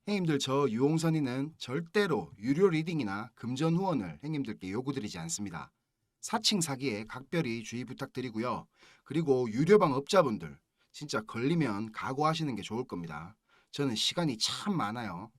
형님들, 저 유홍선이는 절대로 유료 리딩이나 금전 후원을 형님들께 요구드리지 않습니다. 사칭 사기에 각별히 주의 부탁드리고요. 그리고 유료방 업자분들 진짜 걸리면 각오하시는 게 좋을 겁니다. 저는 시간이 참 많아요.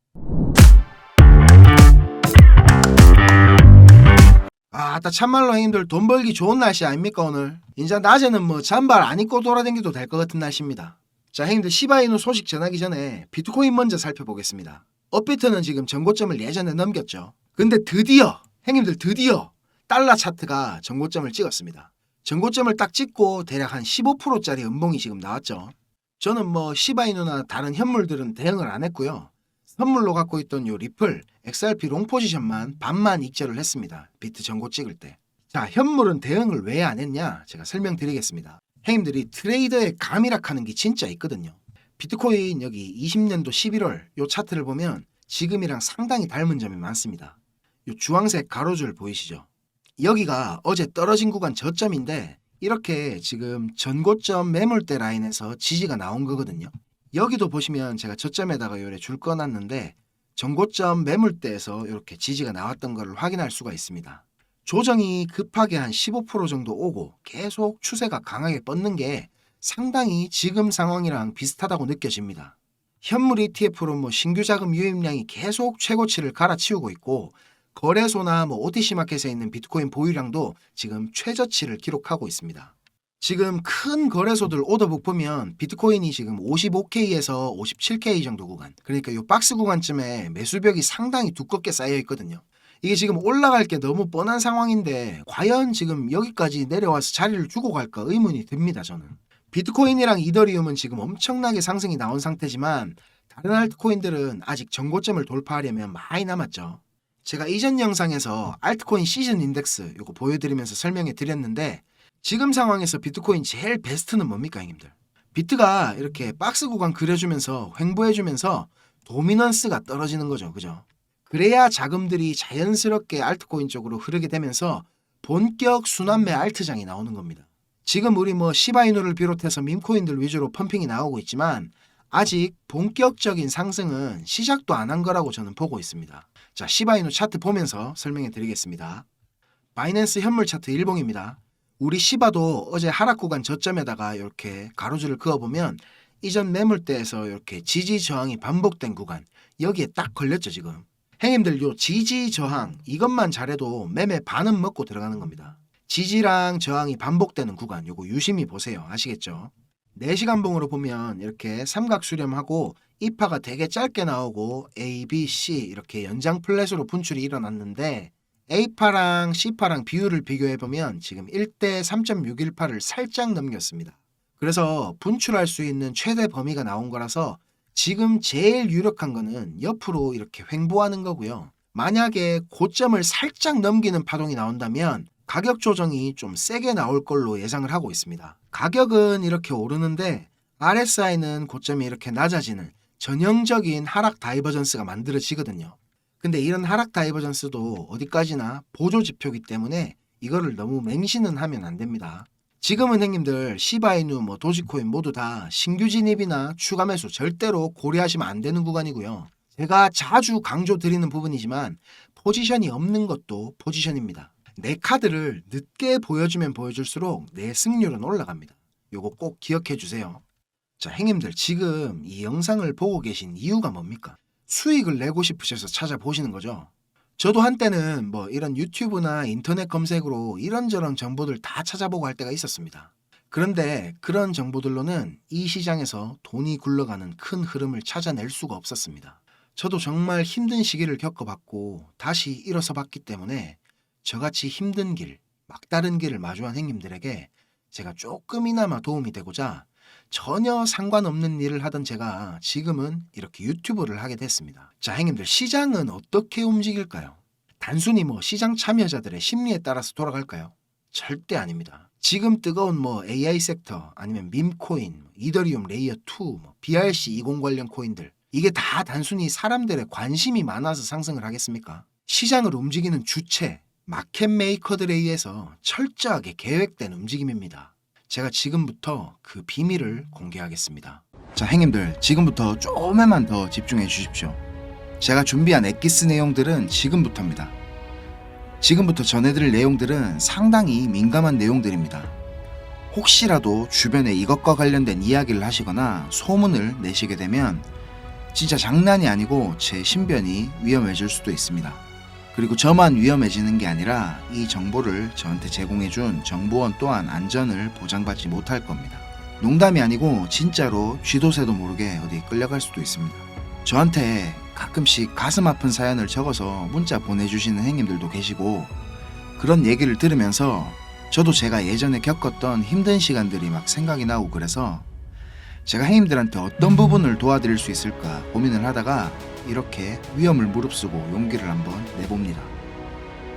아따, 참말로 형님들 돈 벌기 좋은 날씨 아닙니까 오늘? 인자 낮에는 뭐 잠발 안 입고 돌아다니도 될 것 같은 날씨입니다. 자, 형님들, 시바이누 소식 전하기 전에 비트코인 먼저 살펴보겠습니다. 업비트는 지금 전고점을 예전에 넘겼죠. 근데 형님들 드디어 달러 차트가 전고점을 찍었습니다. 전고점을 딱 찍고 대략 한 15%짜리 음봉이 지금 나왔죠. 저는 뭐 시바이누나 다른 현물들은 대응을 안 했고요. 선물로 갖고 있던 요 리플 XRP 롱 포지션만 반만 익절을 했습니다. 비트 전고 찍을 때. 자, 현물은 대응을 왜 안 했냐? 제가 설명드리겠습니다. 형님들이 트레이더의 감이락하는 게 진짜 있거든요. 비트코인 여기 20년도 11월 요 차트를 보면 지금이랑 상당히 닮은 점이 많습니다. 요 주황색 가로줄 보이시죠? 여기가 어제 떨어진 구간 저점인데 이렇게 지금 전고점 매물대 라인에서 지지가 나온 거거든요. 여기도 보시면 제가 저점에다가 요래 줄 꺼놨는데 전고점 매물대에서 이렇게 지지가 나왔던 것을 확인할 수가 있습니다. 조정이 급하게 한 15% 정도 오고 계속 추세가 강하게 뻗는 게 상당히 지금 상황이랑 비슷하다고 느껴집니다. 현물 ETF로 뭐 신규 자금 유입량이 계속 최고치를 갈아치우고 있고 거래소나 뭐 OTC 마켓에 있는 비트코인 보유량도 지금 최저치를 기록하고 있습니다. 지금 큰 거래소들 오더북 보면 비트코인이 지금 55K에서 57K 정도 구간, 그러니까 이 박스 구간쯤에 매수벽이 상당히 두껍게 쌓여 있거든요. 이게 지금 올라갈 게 너무 뻔한 상황인데 과연 지금 여기까지 내려와서 자리를 주고 갈까 의문이 듭니다. 저는 비트코인이랑 이더리움은 지금 엄청나게 상승이 나온 상태지만 다른 알트코인들은 아직 전고점을 돌파하려면 많이 남았죠. 제가 이전 영상에서 알트코인 시즌 인덱스 이거 보여드리면서 설명해 드렸는데 지금 상황에서 비트코인 제일 베스트는 뭡니까 형님들? 비트가 이렇게 박스 구간 그려주면서 횡보해주면서 도미넌스가 떨어지는 거죠. 그죠? 그래야 자금들이 자연스럽게 알트코인 쪽으로 흐르게 되면서 본격 순환매 알트장이 나오는 겁니다. 지금 우리 뭐 시바이누를 비롯해서 밈코인들 위주로 펌핑이 나오고 있지만 아직 본격적인 상승은 시작도 안 한 거라고 저는 보고 있습니다. 자, 시바이누 차트 보면서 설명해 드리겠습니다. 바이낸스 현물 차트 일봉입니다. 우리 시바도 어제 하락 구간 저점에다가 이렇게 가로줄을 그어보면 이전 매물대에서 이렇게 지지 저항이 반복된 구간 여기에 딱 걸렸죠. 지금 형님들 요 지지 저항 이것만 잘해도 매매 반은 먹고 들어가는 겁니다. 지지랑 저항이 반복되는 구간 요거 유심히 보세요. 아시겠죠? 4시간 봉으로 보면 이렇게 삼각 수렴하고 이파가 되게 짧게 나오고 A, B, C 이렇게 연장 플랫으로 분출이 일어났는데 A파랑 C파랑 비율을 비교해보면 지금 1대 3.618을 살짝 넘겼습니다. 그래서 분출할 수 있는 최대 범위가 나온 거라서 지금 제일 유력한 거는 옆으로 이렇게 횡보하는 거고요. 만약에 고점을 살짝 넘기는 파동이 나온다면 가격 조정이 좀 세게 나올 걸로 예상을 하고 있습니다. 가격은 이렇게 오르는데 RSI는 고점이 이렇게 낮아지는 전형적인 하락 다이버전스가 만들어지거든요. 근데 이런 하락 다이버전스도 어디까지나 보조 지표이기 때문에 이거를 너무 맹신은 하면 안 됩니다. 지금은 형님들 시바이누 뭐 도지코인 모두 다 신규 진입이나 추가 매수 절대로 고려하시면 안 되는 구간이고요. 제가 자주 강조드리는 부분이지만 포지션이 없는 것도 포지션입니다. 내 카드를 늦게 보여주면 보여줄수록 내 승률은 올라갑니다. 요거 꼭 기억해 주세요. 자, 형님들 지금 이 영상을 보고 계신 이유가 뭡니까? 수익을 내고 싶으셔서 찾아보시는 거죠. 저도 한때는 뭐 이런 유튜브나 인터넷 검색으로 이런저런 정보들 다 찾아보고 할 때가 있었습니다. 그런데 그런 정보들로는 이 시장에서 돈이 굴러가는 큰 흐름을 찾아낼 수가 없었습니다. 저도 정말 힘든 시기를 겪어봤고 다시 일어서 봤기 때문에 저같이 힘든 길, 막다른 길을 마주한 형님들에게 제가 조금이나마 도움이 되고자 전혀 상관없는 일을 하던 제가 지금은 이렇게 유튜브를 하게 됐습니다. 자, 형님들 시장은 어떻게 움직일까요? 단순히 뭐 시장 참여자들의 심리에 따라서 돌아갈까요? 절대 아닙니다. 지금 뜨거운 뭐 AI 섹터 아니면 밈코인, 이더리움 레이어 2, 뭐 BRC20 관련 코인들 이게 다 단순히 사람들의 관심이 많아서 상승을 하겠습니까? 시장을 움직이는 주체, 마켓 메이커들에 의해서 철저하게 계획된 움직임입니다. 제가 지금부터 그 비밀을 공개하겠습니다. 자, 형님들 지금부터 조금만 더 집중해 주십시오. 제가 준비한 엑기스 내용들은 지금부터입니다. 지금부터 전해드릴 내용들은 상당히 민감한 내용들입니다. 혹시라도 주변에 이것과 관련된 이야기를 하시거나 소문을 내시게 되면 진짜 장난이 아니고 제 신변이 위험해질 수도 있습니다. 그리고 저만 위험해지는 게 아니라 이 정보를 저한테 제공해준 정보원 또한 안전을 보장받지 못할 겁니다. 농담이 아니고 진짜로 쥐도 새도 모르게 어디 끌려갈 수도 있습니다. 저한테 가끔씩 가슴 아픈 사연을 적어서 문자 보내주시는 행님들도 계시고, 그런 얘기를 들으면서 저도 제가 예전에 겪었던 힘든 시간들이 막 생각이 나고, 그래서 제가 행님들한테 어떤 부분을 도와드릴 수 있을까 고민을 하다가 이렇게 위험을 무릅쓰고 용기를 한번 내봅니다.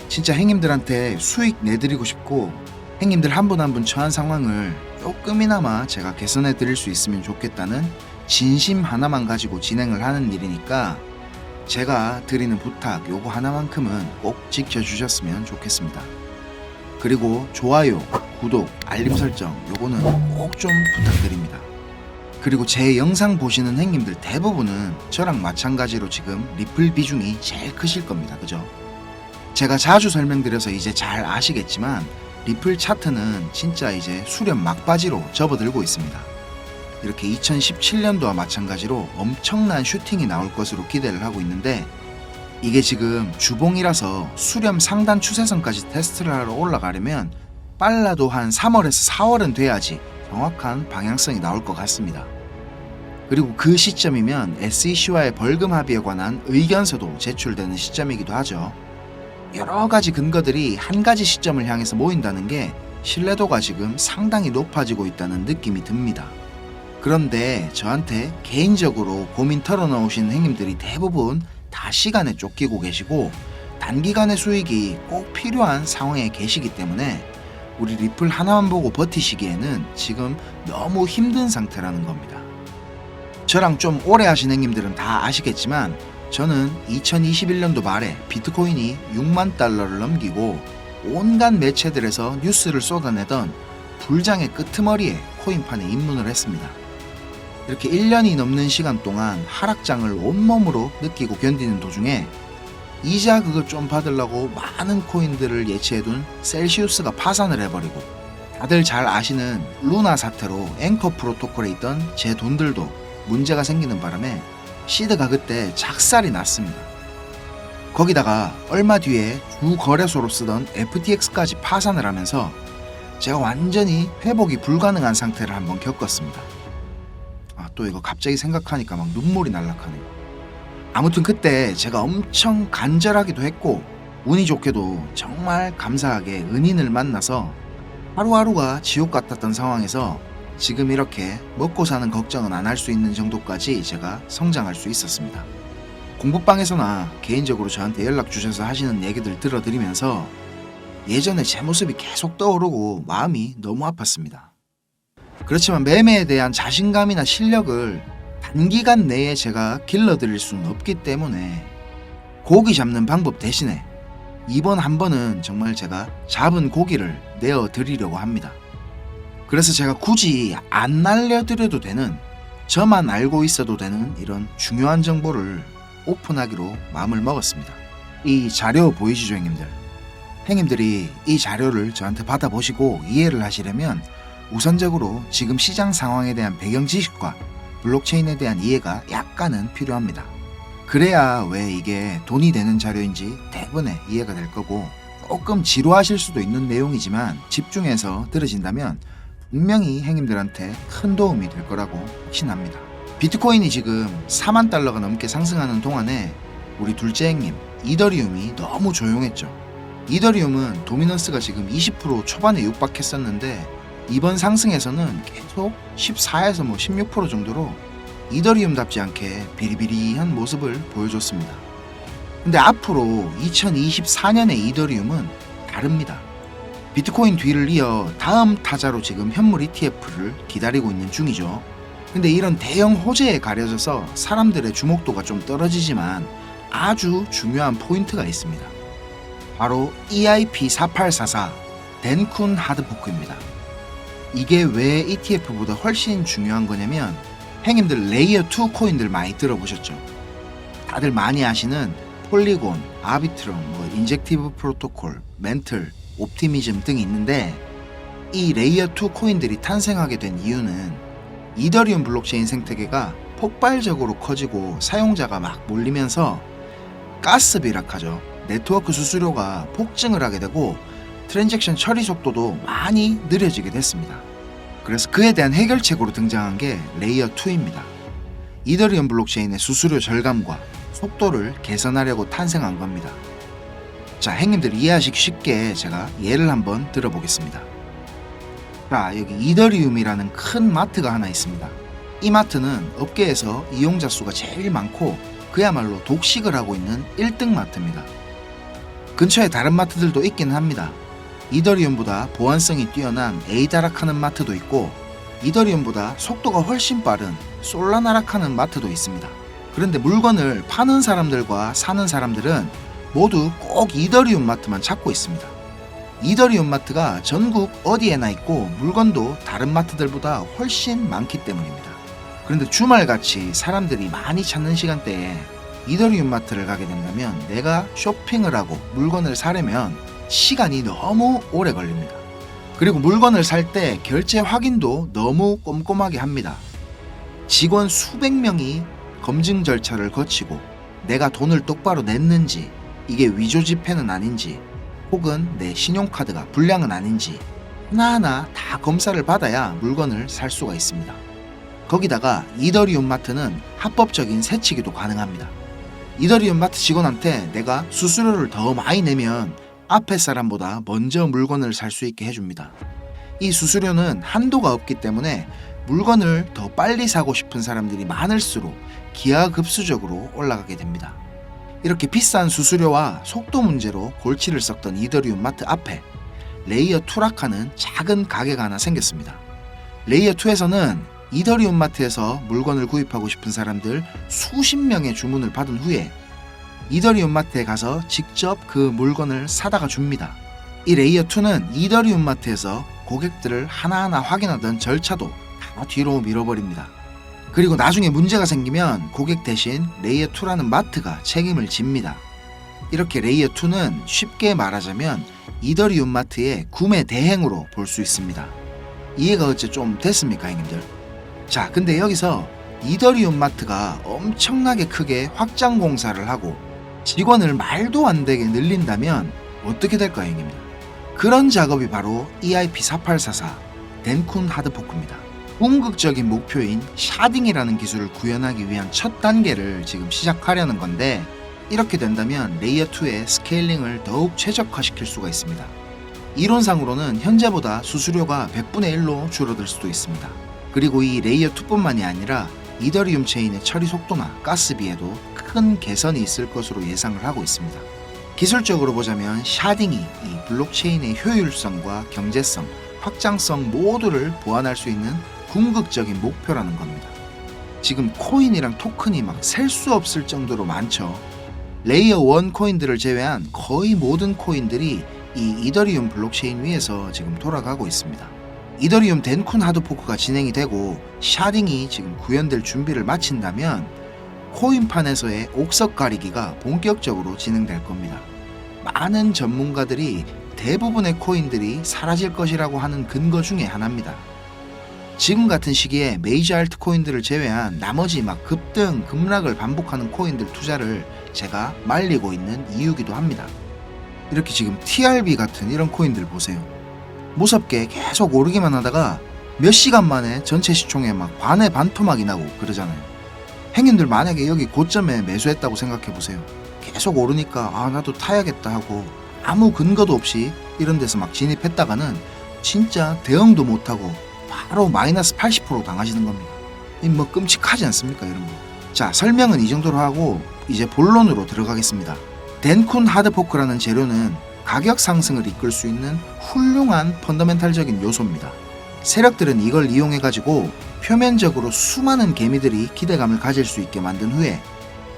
진짜 행님들한테 수익 내드리고 싶고, 행님들 한 분 한 분 처한 상황을 조금이나마 제가 개선해 드릴 수 있으면 좋겠다는 진심 하나만 가지고 진행을 하는 일이니까 제가 드리는 부탁 요거 하나만큼은 꼭 지켜주셨으면 좋겠습니다. 그리고 좋아요, 구독, 알림 설정 요거는 꼭 좀 부탁드립니다. 그리고 제 영상 보시는 행님들 대부분은 저랑 마찬가지로 지금 리플 비중이 제일 크실 겁니다. 그죠? 제가 자주 설명드려서 이제 잘 아시겠지만 리플 차트는 진짜 이제 수렴 막바지로 접어들고 있습니다. 이렇게 2017년도와 마찬가지로 엄청난 슈팅이 나올 것으로 기대를 하고 있는데, 이게 지금 주봉이라서 수렴 상단 추세선까지 테스트를 하러 올라가려면 빨라도 한 3월에서 4월은 돼야지 정확한 방향성이 나올 것 같습니다. 그리고 그 시점이면 SEC와의 벌금 합의에 관한 의견서도 제출되는 시점이기도 하죠. 여러 가지 근거들이 한 가지 시점을 향해서 모인다는 게 신뢰도가 지금 상당히 높아지고 있다는 느낌이 듭니다. 그런데 저한테 개인적으로 고민 털어놓으신 행님들이 대부분 다 시간에 쫓기고 계시고 단기간의 수익이 꼭 필요한 상황에 계시기 때문에 우리 리플 하나만 보고 버티시기에는 지금 너무 힘든 상태라는 겁니다. 저랑 좀 오래 하신 행님들은 다 아시겠지만 저는 2021년도 말에 비트코인이 6만 달러를 넘기고 온갖 매체들에서 뉴스를 쏟아내던 불장의 끄트머리에 코인판에 입문을 했습니다. 이렇게 1년이 넘는 시간 동안 하락장을 온몸으로 느끼고 견디는 도중에 이자 그거 좀 받으려고 많은 코인들을 예치해둔 셀시우스가 파산을 해버리고, 다들 잘 아시는 루나 사태로 앵커 프로토콜에 있던 제 돈들도 문제가 생기는 바람에 시드가 그때 작살이 났습니다. 거기다가 얼마 뒤에 주 거래소로 쓰던 FTX까지 파산을 하면서 제가 완전히 회복이 불가능한 상태를 한번 겪었습니다. 또 이거 갑자기 생각하니까 막 눈물이 날락하네요. 아무튼 그때 제가 엄청 간절하기도 했고 운이 좋게도 정말 감사하게 은인을 만나서 하루하루가 지옥 같았던 상황에서 지금 이렇게 먹고 사는 걱정은 안 할 수 있는 정도까지 제가 성장할 수 있었습니다. 공부방에서나 개인적으로 저한테 연락 주셔서 하시는 얘기들 들어드리면서 예전에 제 모습이 계속 떠오르고 마음이 너무 아팠습니다. 그렇지만 매매에 대한 자신감이나 실력을 단기간 내에 제가 길러드릴 수는 없기 때문에 고기 잡는 방법 대신에 이번 한 번은 정말 제가 잡은 고기를 내어드리려고 합니다. 그래서 제가 굳이 안 알려드려도 되는, 저만 알고 있어도 되는 이런 중요한 정보를 오픈하기로 마음을 먹었습니다. 이 자료 보이시죠, 형님들? 형님들이 이 자료를 저한테 받아보시고 이해를 하시려면 우선적으로 지금 시장 상황에 대한 배경 지식과 블록체인에 대한 이해가 약간은 필요합니다. 그래야 왜 이게 돈이 되는 자료인지 대부분의 이해가 될 거고, 조금 지루하실 수도 있는 내용이지만 집중해서 들으신다면 분명히 행님들한테 큰 도움이 될 거라고 확신합니다. 비트코인이 지금 4만 달러가 넘게 상승하는 동안에 우리 둘째 행님 이더리움이 너무 조용했죠. 이더리움은 도미넌스가 지금 20% 초반에 육박했었는데 이번 상승에서는 계속 14에서 16% 정도로 이더리움답지 않게 비리비리한 모습을 보여줬습니다. 근데 앞으로 2024년의 이더리움은 다릅니다. 비트코인 뒤를 이어 다음 타자로 지금 현물 ETF를 기다리고 있는 중이죠. 근데 이런 대형 호재에 가려져서 사람들의 주목도가 좀 떨어지지만 아주 중요한 포인트가 있습니다. 바로 EIP4844 덴쿤 하드포크입니다. 이게 왜 ETF보다 훨씬 중요한 거냐면, 행님들 레이어 2 코인들 많이 들어보셨죠? 다들 많이 아시는 폴리곤, 아비트럼, 인젝티브 프로토콜, 멘틀, 옵티미즘 등이 있는데 이 레이어2 코인들이 탄생하게 된 이유는 이더리움 블록체인 생태계가 폭발적으로 커지고 사용자가 막 몰리면서 가스 비락하죠. 네트워크 수수료가 폭증을 하게 되고 트랜잭션 처리 속도도 많이 느려지게 됐습니다. 그래서 그에 대한 해결책으로 등장한 게 레이어2입니다. 이더리움 블록체인의 수수료 절감과 속도를 개선하려고 탄생한 겁니다. 자, 형님들 이해하시기 쉽게 제가 예를 한번 들어보겠습니다. 자, 여기 이더리움이라는 큰 마트가 하나 있습니다. 이 마트는 업계에서 이용자 수가 제일 많고 그야말로 독식을 하고 있는 1등 마트입니다. 근처에 다른 마트들도 있긴 합니다. 이더리움보다 보안성이 뛰어난 에이다락하는 마트도 있고 이더리움보다 속도가 훨씬 빠른 솔라나락하는 마트도 있습니다. 그런데 물건을 파는 사람들과 사는 사람들은 모두 꼭 이더리움 마트만 찾고 있습니다. 이더리움 마트가 전국 어디에나 있고 물건도 다른 마트들보다 훨씬 많기 때문입니다. 그런데 주말같이 사람들이 많이 찾는 시간대에 이더리움 마트를 가게 된다면 내가 쇼핑을 하고 물건을 사려면 시간이 너무 오래 걸립니다. 그리고 물건을 살 때 결제 확인도 너무 꼼꼼하게 합니다. 직원 수백 명이 검증 절차를 거치고 내가 돈을 똑바로 냈는지, 이게 위조 지폐는 아닌지, 혹은 내 신용카드가 불량은 아닌지 하나하나 다 검사를 받아야 물건을 살 수가 있습니다. 거기다가 이더리움 마트는 합법적인 세치기도 가능합니다. 이더리움 마트 직원한테 내가 수수료를 더 많이 내면 앞에 사람보다 먼저 물건을 살 수 있게 해줍니다. 이 수수료는 한도가 없기 때문에 물건을 더 빨리 사고 싶은 사람들이 많을수록 기하급수적으로 올라가게 됩니다. 이렇게 비싼 수수료와 속도 문제로 골치를 썩던 이더리움 마트 앞에 레이어2락하는 작은 가게가 하나 생겼습니다. 레이어2에서는 이더리움 마트에서 물건을 구입하고 싶은 사람들 수십 명의 주문을 받은 후에 이더리움 마트에 가서 직접 그 물건을 사다가 줍니다. 이 레이어2는 이더리움 마트에서 고객들을 하나하나 확인하던 절차도 다 뒤로 밀어버립니다. 그리고 나중에 문제가 생기면 고객 대신 레이어2라는 마트가 책임을 집니다. 이렇게 레이어2는 쉽게 말하자면 이더리움 마트의 구매 대행으로 볼 수 있습니다. 이해가 어째 좀 됐습니까, 형님들? 자, 근데 여기서 이더리움 마트가 엄청나게 크게 확장 공사를 하고 직원을 말도 안 되게 늘린다면 어떻게 될까요, 형님들? 그런 작업이 바로 EIP4844 덴쿤 하드포크입니다. 궁극적인 목표인 샤딩이라는 기술을 구현하기 위한 첫 단계를 지금 시작하려는 건데 이렇게 된다면 레이어2의 스케일링을 더욱 최적화시킬 수가 있습니다. 이론상으로는 현재보다 수수료가 100분의 1로 줄어들 수도 있습니다. 그리고 이 레이어2뿐만이 아니라 이더리움 체인의 처리 속도나 가스비에도 큰 개선이 있을 것으로 예상을 하고 있습니다. 기술적으로 보자면 샤딩이 이 블록체인의 효율성과 경제성, 확장성 모두를 보완할 수 있는 궁극적인 목표라는 겁니다. 지금 코인이랑 토큰이 막 셀 수 없을 정도로 많죠. 레이어 1 코인들을 제외한 거의 모든 코인들이 이 이더리움 블록체인 위에서 지금 돌아가고 있습니다. 이더리움 덴쿤 하드포크가 진행이 되고 샤딩이 지금 구현될 준비를 마친다면 코인판에서의 옥석 가리기가 본격적으로 진행될 겁니다. 많은 전문가들이 대부분의 코인들이 사라질 것이라고 하는 근거 중에 하나입니다. 지금 같은 시기에 메이저 알트코인들을 제외한 나머지 막 급등, 급락을 반복하는 코인들 투자를 제가 말리고 있는 이유기도 합니다. 이렇게 지금 TRB 같은 이런 코인들 보세요. 무섭게 계속 오르기만 하다가 몇 시간 만에 전체 시총에 막 반의 반토막이 나고 그러잖아요. 형님들 만약에 여기 고점에 매수했다고 생각해 보세요. 계속 오르니까 아 나도 타야겠다 하고 아무 근거도 없이 이런 데서 막 진입했다가는 진짜 대응도 못하고 바로 마이너스 80% 당하시는 겁니다. 뭐 끔찍하지 않습니까 이런 거. 자, 설명은 이 정도로 하고 이제 본론으로 들어가겠습니다. 덴쿤 하드포크라는 재료는 가격 상승을 이끌 수 있는 훌륭한 펀더멘탈적인 요소입니다. 세력들은 이걸 이용해 가지고 표면적으로 수많은 개미들이 기대감을 가질 수 있게 만든 후에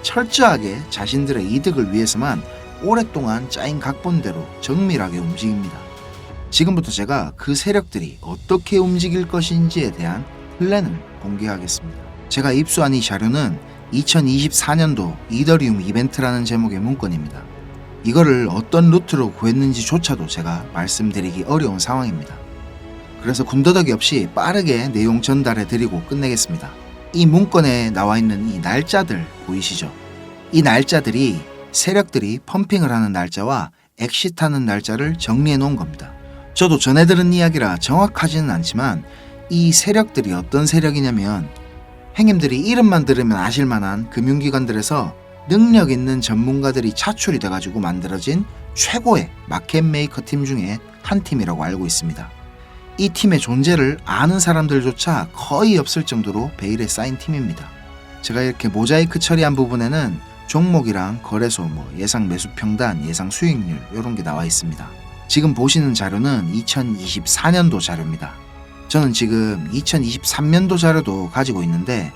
철저하게 자신들의 이득을 위해서만 오랫동안 짜인 각본대로 정밀하게 움직입니다. 지금부터 제가 그 세력들이 어떻게 움직일 것인지에 대한 플랜을 공개하겠습니다. 제가 입수한 이 자료는 2024년도 이더리움 이벤트라는 제목의 문건입니다. 이거를 어떤 루트로 구했는지조차도 제가 말씀드리기 어려운 상황입니다. 그래서 군더더기 없이 빠르게 내용 전달해 드리고 끝내겠습니다. 이 문건에 나와 있는 이 날짜들 보이시죠? 이 날짜들이 세력들이 펌핑을 하는 날짜와 엑시트하는 날짜를 정리해 놓은 겁니다. 저도 전해 들은 이야기라 정확하지는 않지만 이 세력들이 어떤 세력이냐면 행님들이 이름만 들으면 아실만한 금융기관들에서 능력 있는 전문가들이 차출이 돼가지고 만들어진 최고의 마켓 메이커 팀 중에 한 팀이라고 알고 있습니다. 이 팀의 존재를 아는 사람들조차 거의 없을 정도로 베일에 쌓인 팀입니다. 제가 이렇게 모자이크 처리한 부분에는 종목이랑 거래소, 예상 매수 평단, 예상 수익률 이런 게 나와 있습니다. 지금 보시는 자료는 2024년도 자료입니다. 저는 지금 2023년도 자료도 가지고 있는데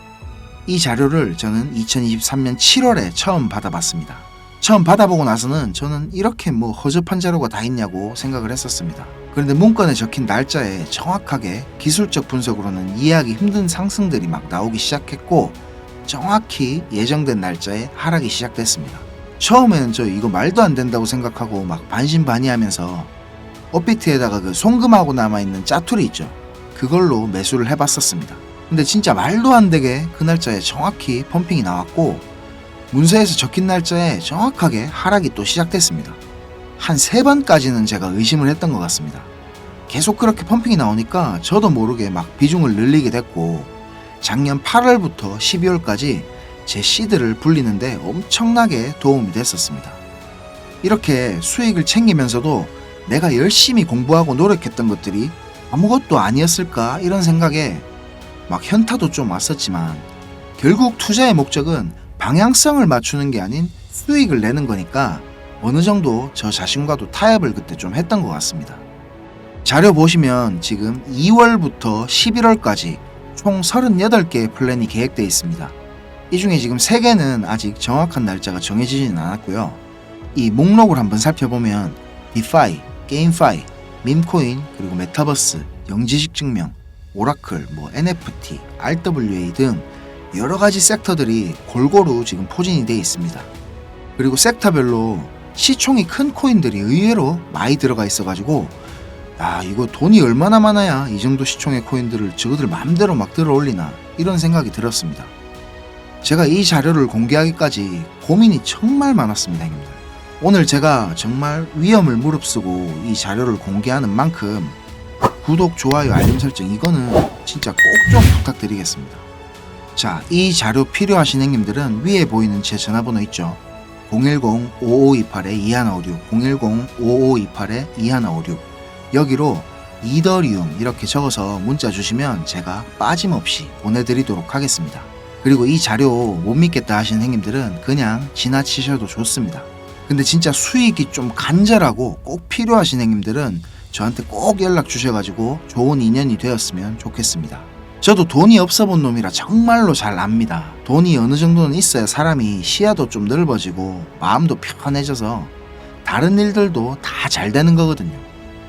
이 자료를 저는 2023년 7월에 처음 받아봤습니다. 처음 받아보고 나서는 저는 이렇게 허접한 자료가 다 있냐고 생각을 했었습니다. 그런데 문건에 적힌 날짜에 정확하게 기술적 분석으로는 이해하기 힘든 상승들이 막 나오기 시작했고 정확히 예정된 날짜에 하락이 시작됐습니다. 처음에는 저 이거 말도 안 된다고 생각하고 막 반신반의하면서 업비트에다가 그 송금하고 남아있는 짜투리 있죠. 그걸로 매수를 해봤었습니다. 근데 진짜 말도 안 되게 그 날짜에 정확히 펌핑이 나왔고 문서에서 적힌 날짜에 정확하게 하락이 또 시작됐습니다. 한 3번까지는 제가 의심을 했던 것 같습니다. 계속 그렇게 펌핑이 나오니까 저도 모르게 막 비중을 늘리게 됐고 작년 8월부터 12월까지 제 시드를 불리는데 엄청나게 도움이 됐었습니다. 이렇게 수익을 챙기면서도 내가 열심히 공부하고 노력했던 것들이 아무것도 아니었을까 이런 생각에 막 현타도 좀 왔었지만 결국 투자의 목적은 방향성을 맞추는 게 아닌 수익을 내는 거니까 어느 정도 저 자신과도 타협을 그때 좀 했던 것 같습니다. 자료 보시면 지금 2월부터 11월까지 총 38개의 플랜이 계획되어 있습니다. 이 중에 지금 3개는 아직 정확한 날짜가 정해지지는 않았고요. 이 목록을 한번 살펴보면 디파이, 게임파이, 밈코인, 그리고 메타버스, 영지식 증명, 오라클, NFT, RWA 등 여러가지 섹터들이 골고루 지금 포진이 되어 있습니다. 그리고 섹터별로 시총이 큰 코인들이 의외로 많이 들어가 있어가지고 이거 돈이 얼마나 많아야 이 정도 시총의 코인들을 저거들 마음대로 막 들어올리나 이런 생각이 들었습니다. 제가 이 자료를 공개하기까지 고민이 정말 많았습니다, 형님들. 오늘 제가 정말 위험을 무릅쓰고 이 자료를 공개하는 만큼 구독, 좋아요, 알림 설정 이거는 진짜 꼭 좀 부탁드리겠습니다. 자, 이 자료 필요하신 형님들은 위에 보이는 제 전화번호 있죠. 010-5528-2156 010-5528-2156 여기로 이더리움 이렇게 적어서 문자 주시면 제가 빠짐없이 보내드리도록 하겠습니다. 그리고 이 자료 못 믿겠다 하시는 형님들은 그냥 지나치셔도 좋습니다. 근데 진짜 수익이 좀 간절하고 꼭 필요하신 형님들은 저한테 꼭 연락 주셔가지고 좋은 인연이 되었으면 좋겠습니다. 저도 돈이 없어 본 놈이라 정말로 잘 압니다. 돈이 어느 정도는 있어야 사람이 시야도 좀 넓어지고 마음도 편해져서 다른 일들도 다 잘 되는 거거든요.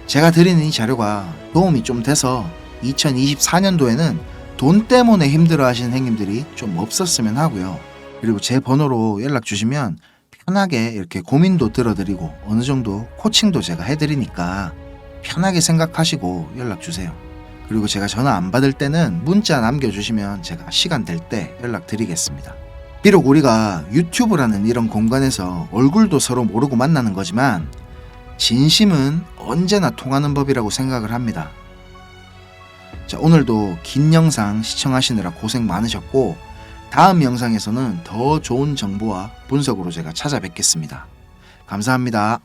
제가 드리는 이 자료가 도움이 좀 돼서 2024년도에는 돈 때문에 힘들어 하시는 형님들이 좀 없었으면 하고요. 그리고 제 번호로 연락 주시면 편하게 이렇게 고민도 들어드리고 어느 정도 코칭도 제가 해드리니까 편하게 생각하시고 연락 주세요. 그리고 제가 전화 안 받을 때는 문자 남겨주시면 제가 시간 될 때 연락드리겠습니다. 비록 우리가 유튜브라는 이런 공간에서 얼굴도 서로 모르고 만나는 거지만 진심은 언제나 통하는 법이라고 생각을 합니다. 자, 오늘도 긴 영상 시청하시느라 고생 많으셨고 다음 영상에서는 더 좋은 정보와 분석으로 제가 찾아뵙겠습니다. 감사합니다.